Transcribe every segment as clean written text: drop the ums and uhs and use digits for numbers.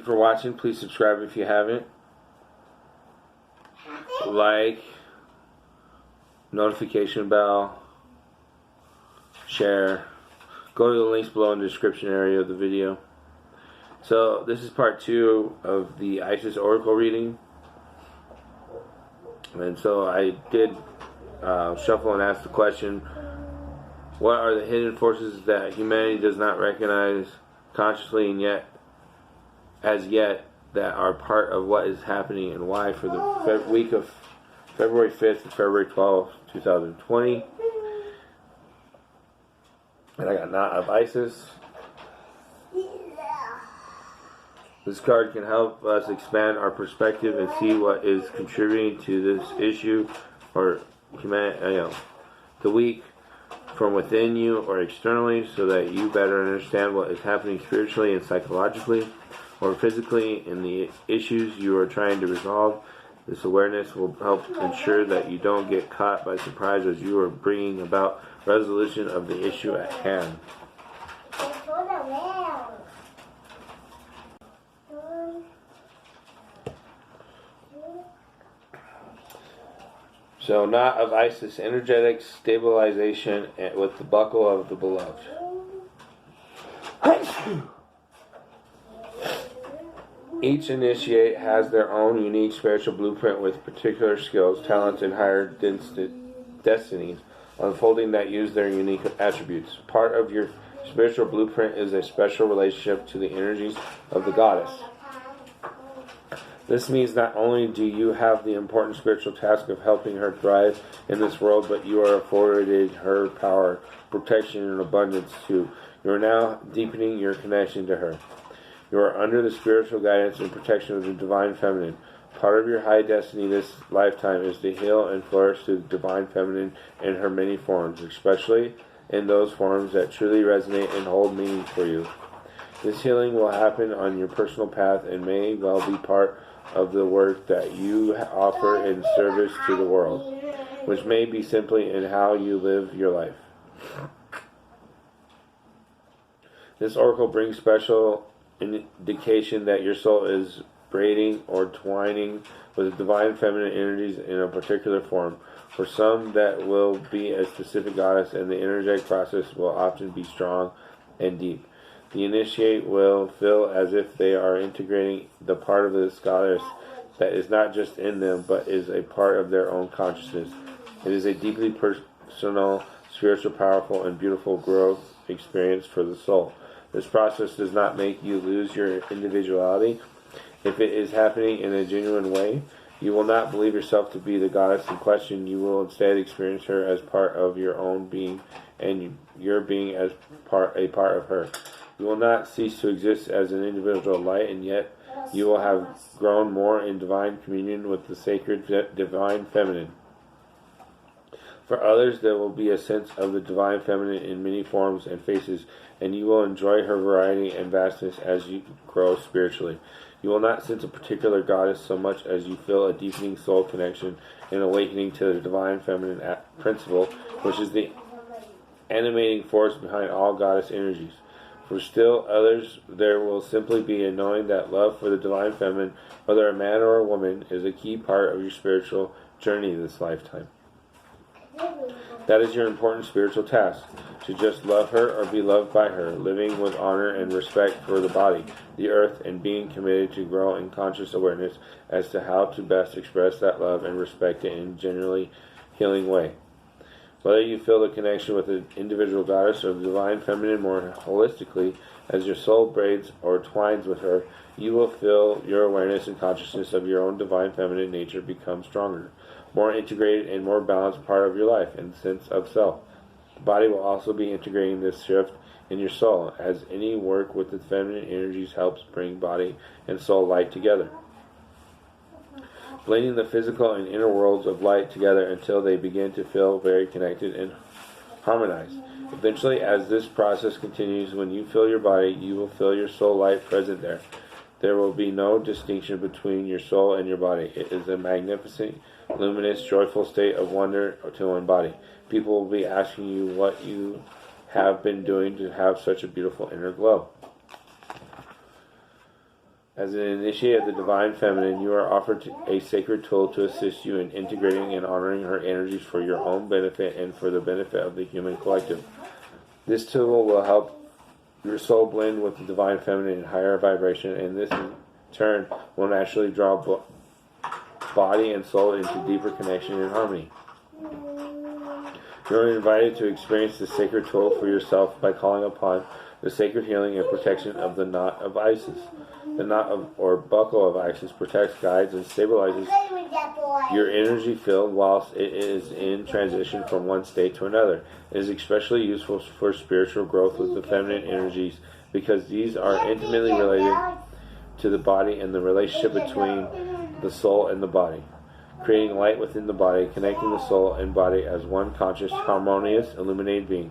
for watching. Please subscribe if you haven't. Like, notification bell, share. Go to the links below in the description area of the video. So this is part 2 of the Isis Oracle reading. And so I did shuffle and ask the question, what are the hidden forces that humanity does not recognize consciously and yet that are part of what is happening, and why, for the week of February 5th to February 12th, 2020. And I got Knot of Isis. This card can help us expand our perspective and see what is contributing to this issue or the week from within you or externally, so that you better understand what is happening spiritually and psychologically or physically in the issues you are trying to resolve. This awareness will help ensure that you don't get caught by surprise as you are bringing about resolution of the issue at hand. So, Knot of Isis, energetic stabilization with the buckle of the beloved. Each initiate has their own unique spiritual blueprint with particular skills, talents, and higher destinies unfolding that use their unique attributes. Part of your spiritual blueprint is a special relationship to the energies of the goddess. This means not only do you have the important spiritual task of helping her thrive in this world, but you are afforded her power, protection, and abundance too. You are now deepening your connection to her. You are under the spiritual guidance and protection of the Divine Feminine. Part of your high destiny this lifetime is to heal and flourish through the Divine Feminine in her many forms, especially in those forms that truly resonate and hold meaning for you. This healing will happen on your personal path and may well be part of the work that you offer in service to the world, which may be simply in how you live your life. This oracle brings special indication that your soul is braiding or twining with the divine feminine energies in a particular form. For some, that will be a specific goddess, and the energetic process will often be strong and deep. The initiate will feel as if they are integrating the part of this goddess that is not just in them, but is a part of their own consciousness. It is a deeply personal, spiritual, powerful, and beautiful growth experience for the soul. This process does not make you lose your individuality. If it is happening in a genuine way, you will not believe yourself to be the goddess in question. You will instead experience her as part of your own being, and your being as a part of her. You will not cease to exist as an individual light, and yet you will have grown more in divine communion with the sacred divine feminine. For others, there will be a sense of the divine feminine in many forms and faces, and you will enjoy her variety and vastness as you grow spiritually. You will not sense a particular goddess so much as you feel a deepening soul connection and awakening to the divine feminine principle, which is the animating force behind all goddess energies. For still others, there will simply be a knowing that love for the divine feminine, whether a man or a woman, is a key part of your spiritual journey this lifetime. That is your important spiritual task, to just love her or be loved by her, living with honor and respect for the body, the earth, and being committed to grow in conscious awareness as to how to best express that love and respect it in a genuinely healing way. Whether you feel the connection with an individual goddess or the divine feminine more holistically, as your soul braids or twines with her, you will feel your awareness and consciousness of your own divine feminine nature become stronger, more integrated and more balanced part of your life and sense of self. The body will also be integrating this shift in your soul, as any work with the feminine energies helps bring body and soul light together, blending the physical and inner worlds of light together until they begin to feel very connected and harmonized. Eventually, as this process continues, when you feel your body, you will feel your soul light present there. There will be no distinction between your soul and your body. It is a magnificent, luminous, joyful state of wonder to one body. People will be asking you what you have been doing to have such a beautiful inner glow. As an initiate of the Divine Feminine, you are offered a sacred tool to assist you in integrating and honoring her energies for your own benefit and for the benefit of the human collective. This tool will help your soul blend with the Divine Feminine in higher vibration, and this in turn will naturally draw body and soul into deeper connection and harmony. You are invited to experience the sacred tool for yourself by calling upon the sacred healing and protection of the knot of Isis. The knot or buckle of Isis protects, guides, and stabilizes your energy field whilst it is in transition from one state to another. It is especially useful for spiritual growth with the feminine energies because these are intimately related to the body and the relationship between the soul and the body, creating light within the body, connecting the soul and body as one conscious, harmonious, illuminated being.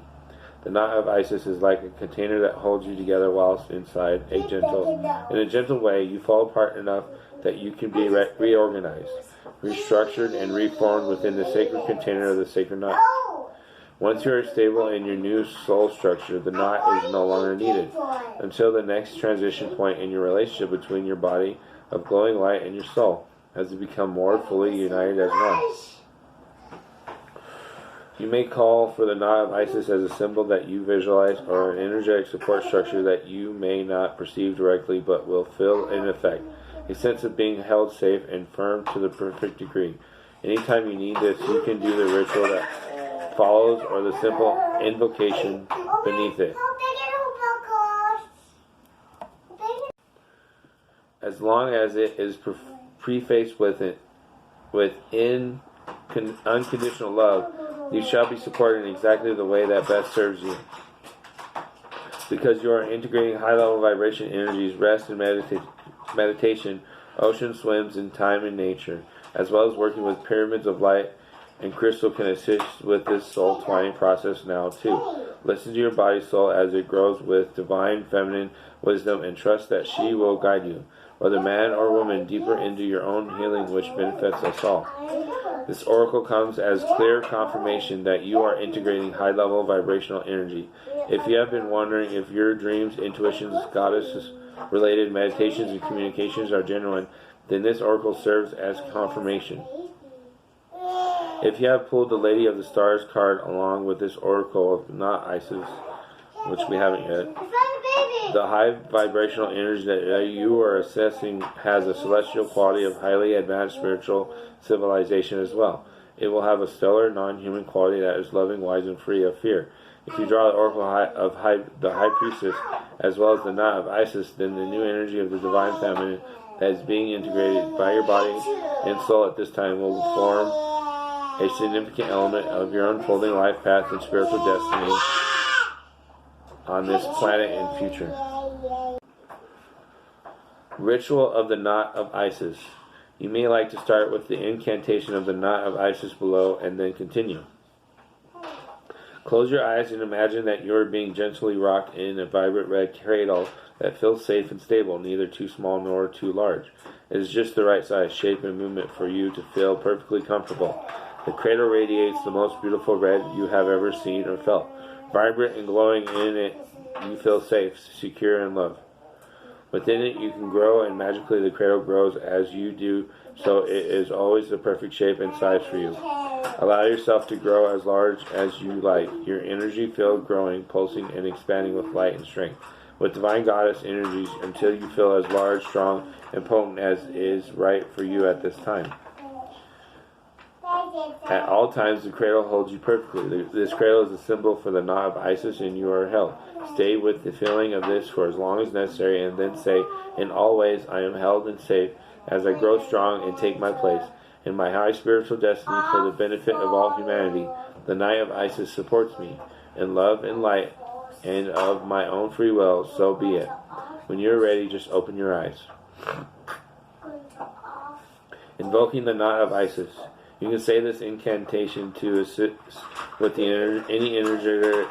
The knot of Isis is like a container that holds you together whilst inside in a gentle way, you fall apart enough that you can be reorganized, restructured, and reformed within the sacred container of the sacred knot. Once you are stable in your new soul structure, the knot is no longer needed until the next transition point in your relationship between your body of glowing light and your soul, as they become more fully united as one. You may call for the knot of Isis as a symbol that you visualize or an energetic support structure that you may not perceive directly but will feel in effect. A sense of being held safe and firm to the perfect degree. Anytime you need this, you can do the ritual that follows or the simple invocation beneath it. As long as it is prefaced with unconditional love, you shall be supported in exactly the way that best serves you. Because you are integrating high-level vibration energies, rest and meditation, ocean swims in time and nature, as well as working with pyramids of light and crystal can assist with this soul twining process now too. Listen to your body soul as it grows with divine feminine wisdom and trust that she will guide you, whether man or woman, deeper into your own healing which benefits us all. This oracle comes as clear confirmation that you are integrating high-level vibrational energy. If you have been wondering if your dreams, intuitions, goddess-related meditations, and communications are genuine, then this oracle serves as confirmation. If you have pulled the Lady of the Stars card along with this oracle of not Isis, which we haven't yet, the high vibrational energy that you are assessing has a celestial quality of highly advanced spiritual civilization as well. It will have a stellar, non-human quality that is loving, wise, and free of fear. If you draw the oracle of the High Priestess, as well as the knot of Isis, then the new energy of the Divine Feminine that is being integrated by your body and soul at this time will form a significant element of your unfolding life path and spiritual destiny on this planet and future. Ritual of the Knot of Isis. You may like to start with the incantation of the Knot of Isis below and then continue. Close your eyes and imagine that you are being gently rocked in a vibrant red cradle that feels safe and stable, neither too small nor too large. It is just the right size, shape, and movement for you to feel perfectly comfortable. The cradle radiates the most beautiful red you have ever seen or felt. Vibrant and glowing in it, you feel safe, secure, and loved. Within it, you can grow, and magically the cradle grows as you do, so it is always the perfect shape and size for you. Allow yourself to grow as large as you like, your energy field growing, pulsing, and expanding with light and strength, with divine goddess energies until you feel as large, strong, and potent as is right for you at this time. At all times, the cradle holds you perfectly. This cradle is a symbol for the knot of Isis, and you are held. Stay with the feeling of this for as long as necessary, and then say, in all ways, I am held and safe as I grow strong and take my place in my high spiritual destiny for the benefit of all humanity. The Knight of Isis supports me in love and light, and of my own free will, so be it. When you're ready, just open your eyes. Invoking the Knot of Isis. You can say this incantation to assist with any energetic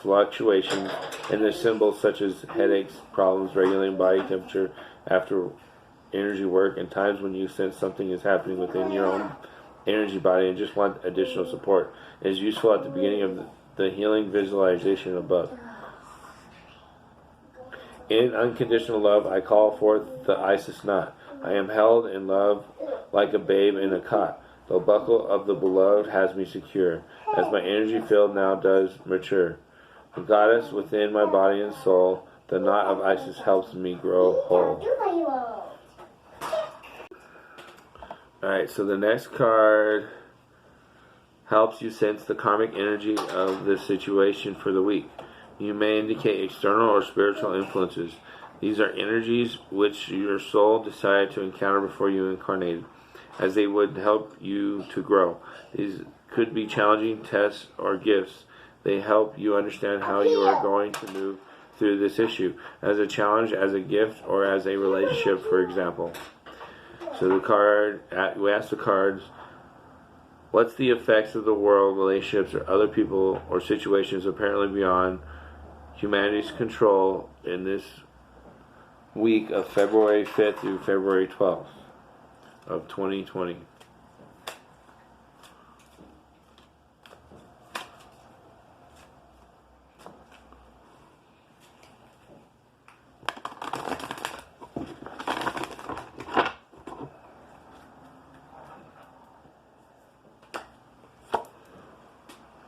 fluctuations in the symbols such as headaches, problems regulating body temperature after energy work, and times when you sense something is happening within your own energy body and just want additional support. It is useful at the beginning of the healing visualization above. In unconditional love, I call forth the Isis knot. I am held in love like a babe in a cot. The buckle of the beloved has me secure, as my energy field now does mature. The goddess within my body and soul, the knot of Isis helps me grow whole. Alright, so the next card helps you sense the karmic energy of this situation for the week. You may indicate external or spiritual influences. These are energies which your soul decided to encounter before you incarnated, as they would help you to grow. These could be challenging tests or gifts. They help you understand how you are going to move through this issue, as a challenge, as a gift, or as a relationship, for example. So we ask the cards, what's the effects of the world, relationships, or other people or situations apparently beyond humanity's control in this week of February 5th through February 12th of 2020?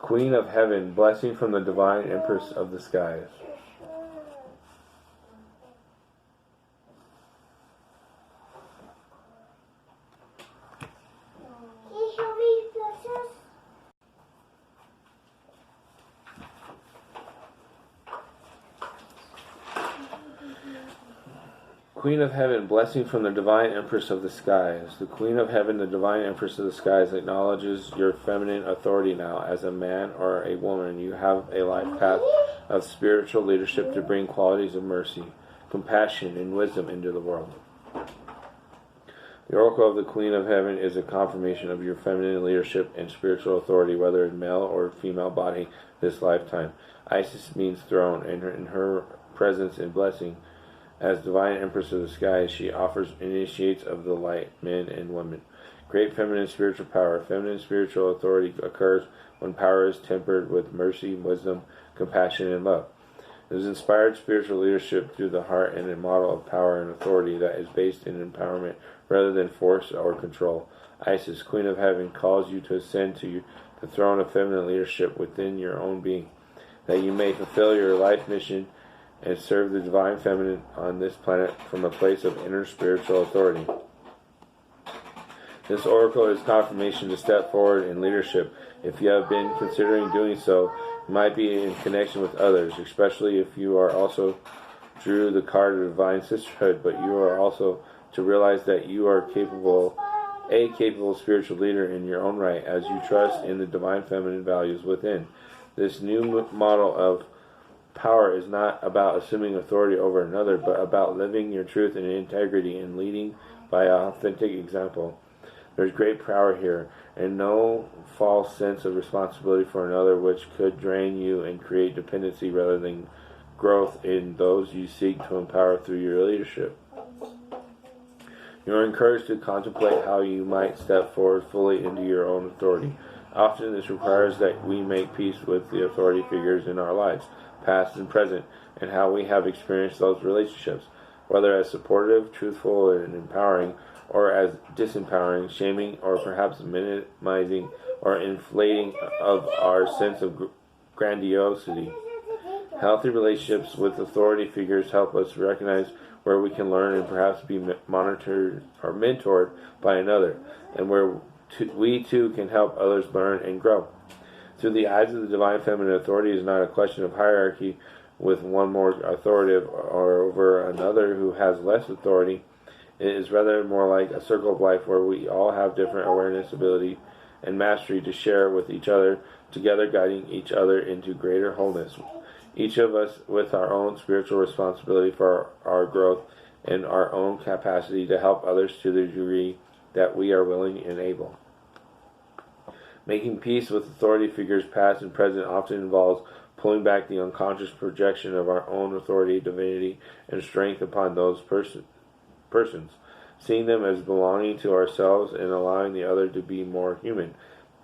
Queen of Heaven, blessing from the Divine Empress of the Skies. Can you show me, Priestess? Queen of Heaven, blessing from the Divine Empress of the Skies. The Queen of Heaven, the Divine Empress of the Skies, acknowledges your feminine authority now. As a man or a woman, you have a life path of spiritual leadership to bring qualities of mercy, compassion, and wisdom into the world. The Oracle of the Queen of Heaven is a confirmation of your feminine leadership and spiritual authority, whether in male or female body, this lifetime. Isis means throne, and in her presence and blessing, as Divine Empress of the Skies, she offers initiates of the light, men and women. Great feminine spiritual power. Feminine spiritual authority occurs when power is tempered with mercy, wisdom, compassion, and love. It is inspired spiritual leadership through the heart and a model of power and authority that is based in empowerment rather than force or control. Isis, Queen of Heaven, calls you to ascend to the throne of feminine leadership within your own being, that you may fulfill your life mission and serve the Divine Feminine on this planet from a place of inner spiritual authority. This oracle is confirmation to step forward in leadership. If you have been considering doing so, it might be in connection with others, especially if you are also drew the card of Divine Sisterhood, but you are also to realize that you are a capable spiritual leader in your own right, as you trust in the Divine Feminine values within. This new model of power is not about assuming authority over another, but about living your truth and integrity and leading by an authentic example. There's great power here, and no false sense of responsibility for another, which could drain you and create dependency rather than growth in those you seek to empower through your leadership. You are encouraged to contemplate how you might step forward fully into your own authority. Often this requires that we make peace with the authority figures in our lives, past and present, and how we have experienced those relationships, whether as supportive, truthful, and empowering, or as disempowering, shaming, or perhaps minimizing or inflating of our sense of grandiosity. Healthy relationships with authority figures help us recognize where we can learn and perhaps be monitored or mentored by another, and where we too can help others learn and grow. Through the eyes of the Divine Feminine, authority is not a question of hierarchy with one more authoritative or over another who has less authority. It is rather more like a circle of life where we all have different awareness, ability, and mastery to share with each other, together guiding each other into greater wholeness. Each of us with our own spiritual responsibility for our growth and our own capacity to help others to the degree that we are willing and able. Making peace with authority figures past and present often involves pulling back the unconscious projection of our own authority, divinity, and strength upon those persons, seeing them as belonging to ourselves and allowing the other to be more human.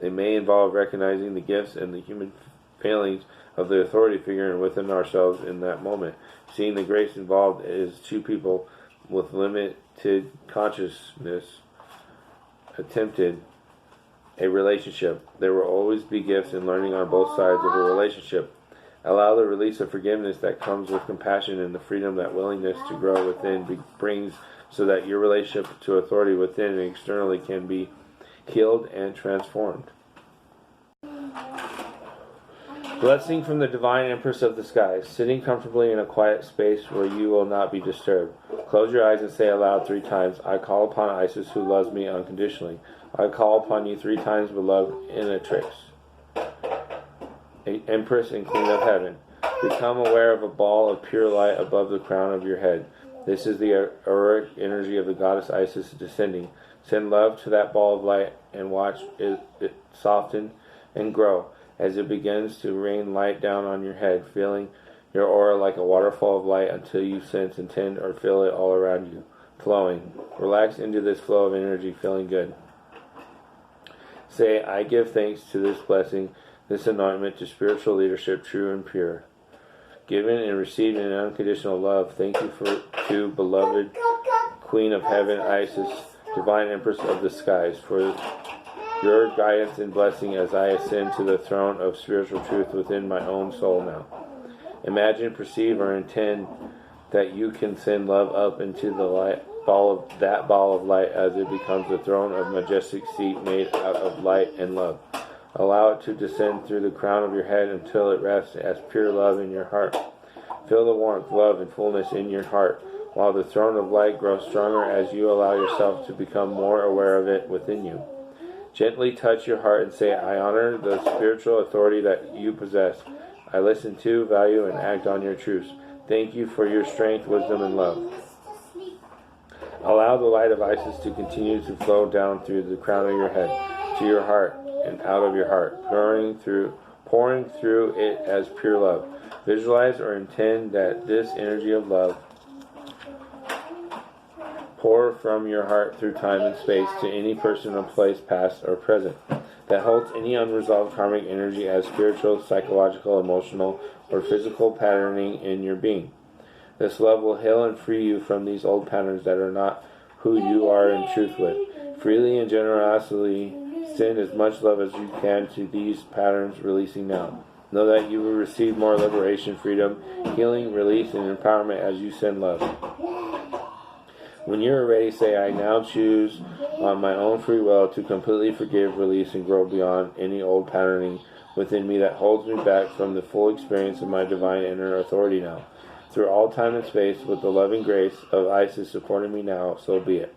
It may involve recognizing the gifts and the human failings of the authority figure and within ourselves in that moment, seeing the grace involved is two people with limited consciousness attempted a relationship. There will always be gifts in learning on both sides of a relationship. Allow the release of forgiveness that comes with compassion and the freedom that willingness to grow within brings, so that your relationship to authority within and externally can be healed and transformed. Blessing from the Divine Empress of the Skies. Sitting comfortably in a quiet space where you will not be disturbed. Close your eyes and say aloud 3 times, I call upon Isis who loves me unconditionally. I call upon you 3 times, beloved Inatrix, Empress and Queen of Heaven. Become aware of a ball of pure light above the crown of your head. This is the auric energy of the goddess Isis descending. Send love to that ball of light and watch it soften and grow as it begins to rain light down on your head, filling your aura like a waterfall of light until you sense, intend, or feel it all around you, flowing. Relax into this flow of energy, feeling good. Say, I give thanks to this blessing, this anointment to spiritual leadership, true and pure. Given and received in unconditional love, thank you to beloved Queen of Heaven, Isis, Divine Empress of the Skies, for your guidance and blessing as I ascend to the throne of spiritual truth within my own soul now. Imagine, perceive, or intend that you can send love up into the ball of light as it becomes the throne of majestic seat made out of light and love. Allow it to descend through the crown of your head until it rests as pure love in your heart. Feel the warmth, love, and fullness in your heart, while the throne of light grows stronger as you allow yourself to become more aware of it within you. Gently touch your heart and say, I honor the spiritual authority that you possess. I listen to, value, and act on your truths. Thank you for your strength, wisdom, and love. Allow the light of Isis to continue to flow down through the crown of your head, to your heart, and out of your heart, pouring through it as pure love. Visualize or intend that this energy of love pour from your heart through time and space to any person or place, past or present, that holds any unresolved karmic energy as spiritual, psychological, emotional, or physical patterning in your being. This love will heal and free you from these old patterns that are not who you are in truth with. Freely and generously send as much love as you can to these patterns, releasing now. Know that you will receive more liberation, freedom, healing, release, and empowerment as you send love. When you are ready, say, I now choose on my own free will to completely forgive, release, and grow beyond any old patterning within me that holds me back from the full experience of my divine inner authority now. Through all time and space, with the loving grace of Isis supporting me now, so be it.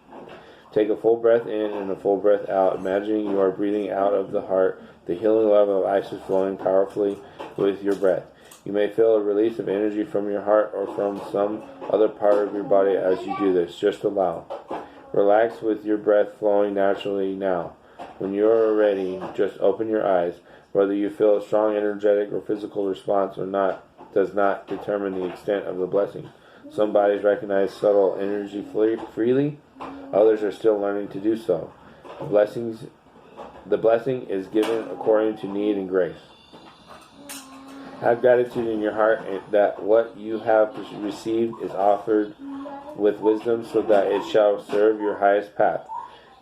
Take a full breath in and a full breath out, imagining you are breathing out of the heart, the healing love of Isis flowing powerfully with your breath. You may feel a release of energy from your heart or from some other part of your body as you do this. Just allow. Relax with your breath flowing naturally now. When you are ready, just open your eyes. Whether you feel a strong energetic or physical response or not does not determine the extent of the blessing. Some bodies recognize subtle energy freely. Others are still learning to do so. The blessing is given according to need and grace. Have gratitude in your heart that what you have received is offered with wisdom so that it shall serve your highest path.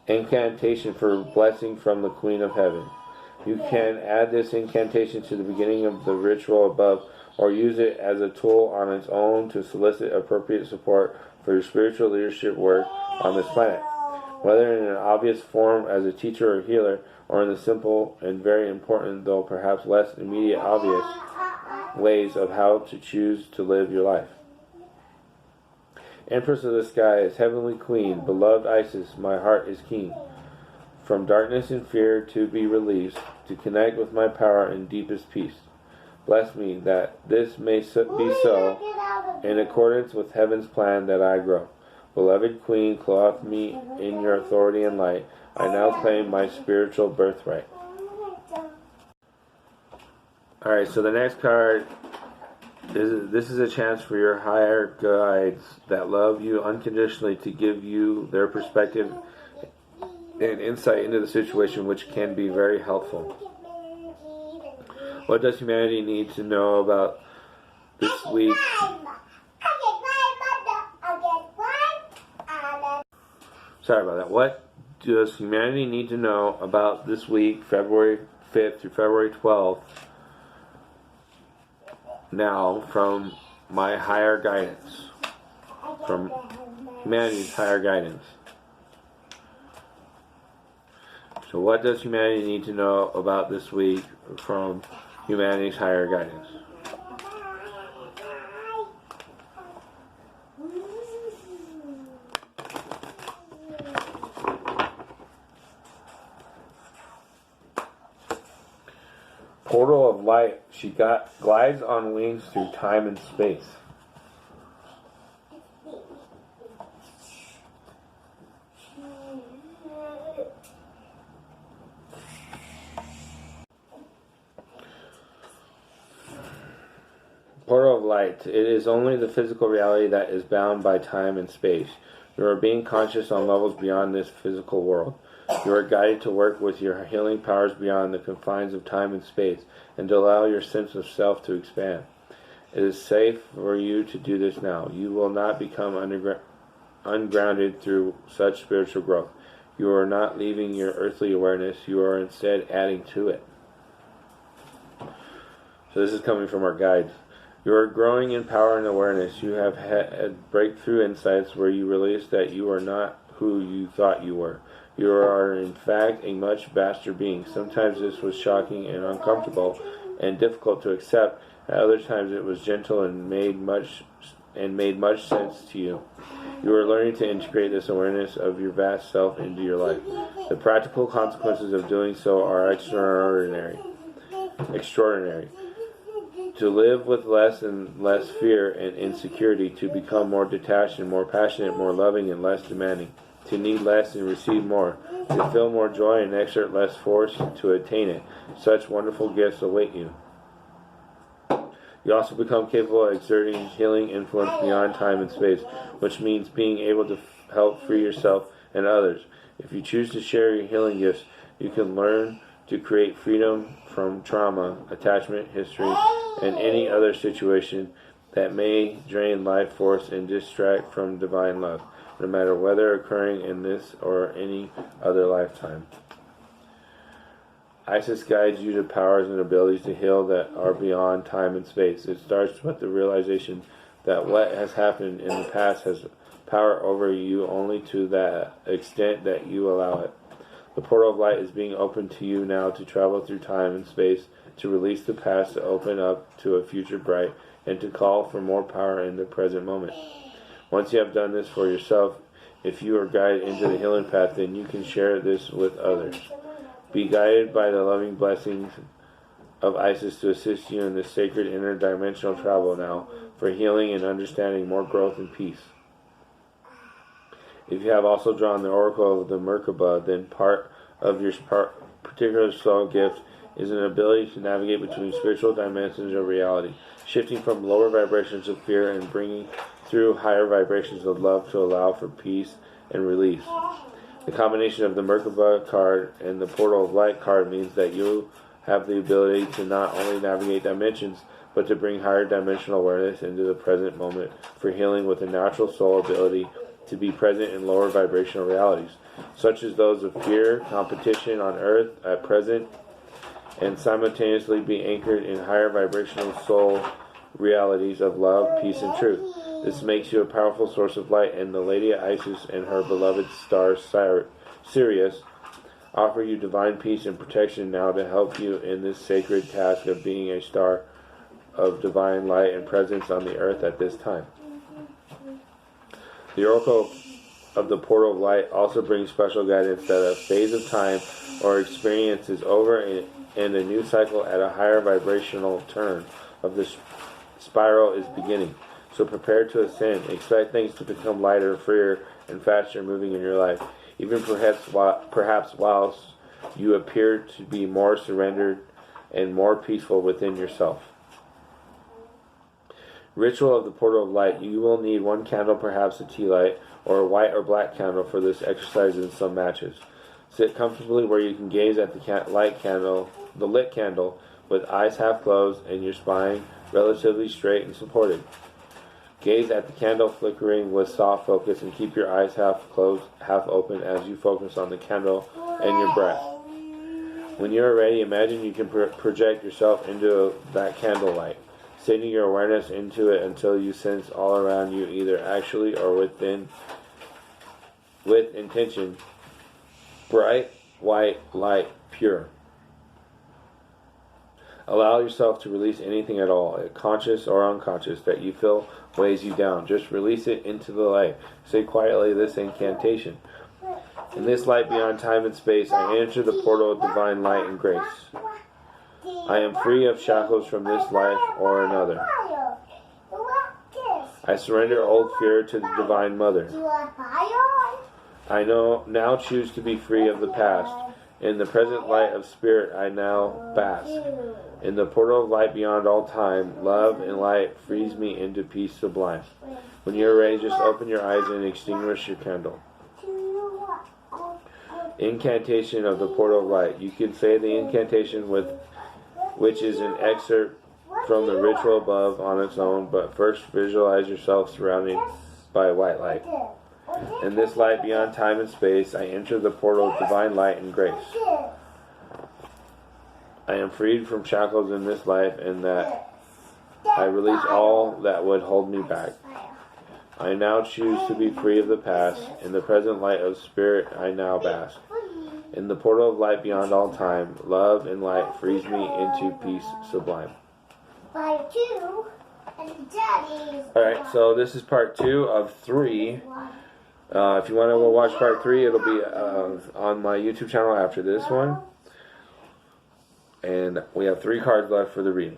Incantation for blessing from the Queen of Heaven. You can add this incantation to the beginning of the ritual above, or use it as a tool on its own to solicit appropriate support for your spiritual leadership work on this planet. Whether in an obvious form as a teacher or healer, or in the simple and very important, though perhaps less immediate obvious, ways of how to choose to live your life. Empress of the Skies, Heavenly Queen, beloved Isis, my heart is keen. From darkness and fear to be released, to connect with my power in deepest peace. Bless me that this may be so, in accordance with heaven's plan that I grow. Beloved Queen, clothe me in your authority and light. I now claim my spiritual birthright. Alright, so the next card, this is a chance for your higher guides that love you unconditionally to give you their perspective and insight into the situation, which can be very helpful. What does humanity need to know about this week Sorry about that. What does humanity need to know about this week, February 5th through February 12th, now from my higher guidance? From humanity's higher guidance. So what does humanity need to know about this week from humanity's higher guidance? Portal of light. She glides on wings through time and space. Portal of light. It is only the physical reality that is bound by time and space. You are being conscious on levels beyond this physical world. You are guided to work with your healing powers beyond the confines of time and space and to allow your sense of self to expand. It is safe for you to do this now. You will not become ungrounded through such spiritual growth. You are not leaving your earthly awareness. You are instead adding to it. So this is coming from our guides. You are growing in power and awareness. You have had breakthrough insights where you realize that you are not who you thought you were. You are in fact a much vaster being. Sometimes this was shocking and uncomfortable and difficult to accept. At other times it was gentle and made much sense to you. You are learning to integrate this awareness of your vast self into your life. The practical consequences of doing so are extraordinary. To live with less and less fear and insecurity, to become more detached and more passionate, more loving and less demanding, to need less and receive more, to feel more joy and exert less force to attain it. Such wonderful gifts await you. You also become capable of exerting healing influence beyond time and space, which means being able to help free yourself and others. If you choose to share your healing gifts, you can learn to create freedom from trauma, attachment, history, and any other situation that may drain life force and distract from divine love, no matter whether occurring in this or any other lifetime. Isis guides you to powers and abilities to heal that are beyond time and space. It starts with the realization that what has happened in the past has power over you only to the extent that you allow it. The portal of light is being opened to you now to travel through time and space, to release the past, to open up to a future bright, and to call for more power in the present moment. Once you have done this for yourself, if you are guided into the healing path, then you can share this with others. Be guided by the loving blessings of Isis to assist you in this sacred interdimensional travel now for healing and understanding, more growth and peace. If you have also drawn the Oracle of the Merkaba, then part of your particular soul gift is an ability to navigate between spiritual dimensions of reality, shifting from lower vibrations of fear and bringing through higher vibrations of love to allow for peace and release. The combination of the Merkaba card and the Portal of Light card means that you have the ability to not only navigate dimensions, but to bring higher dimensional awareness into the present moment for healing with a natural soul ability to be present in lower vibrational realities, such as those of fear, competition on earth at present, and simultaneously be anchored in higher vibrational soul realities of love, peace, and truth. This makes you a powerful source of light, and the Lady Isis and her beloved star Sirius offer you divine peace and protection now to help you in this sacred task of being a star of divine light and presence on the earth at this time. The Oracle of the Portal of Light also brings special guidance that a phase of time or experience is over and a new cycle at a higher vibrational turn of the spiral is beginning. So prepare to ascend. Expect things to become lighter, freer, and faster moving in your life, even perhaps whilst you appear to be more surrendered and more peaceful within yourself. Ritual of the Portal of Light. You will need one candle, perhaps a tea light, or a white or black candle for this exercise in some matches. Sit comfortably where you can gaze at the lit candle, with eyes half closed and your spine relatively straight and supported. Gaze at the candle flickering with soft focus and keep your eyes half closed, half open as you focus on the candle and your breath. When you are ready, imagine you can project yourself into that candlelight, sending your awareness into it until you sense all around you, either actually or with intention, bright, white light, pure. Allow yourself to release anything at all, conscious or unconscious, that you feel weighs you down. Just release it into the light. Say quietly this incantation. In this light beyond time and space, I enter the portal of divine light and grace. I am free of shackles from this life or another. I surrender old fear to the Divine Mother. I now choose to be free of the past. In the present light of spirit, I now bask. In the portal of light beyond all time, love and light frees me into peace sublime. When you are ready, just open your eyes and extinguish your candle. Incantation of the portal of light. You can say the incantation which is an excerpt from the ritual above on its own, but first visualize yourself surrounded by white light. In this light beyond time and space, I enter the portal of divine light and grace. I am freed from shackles in this life, and that I release all that would hold me back. I now choose to be free of the past. In the present light of spirit, I now bask. In the portal of light beyond all time, love and light frees me into peace sublime. Alright, so this is part 2 of 3. If you want to go watch part 3, it'll be on my YouTube channel after this one. And we have 3 cards left for the reading.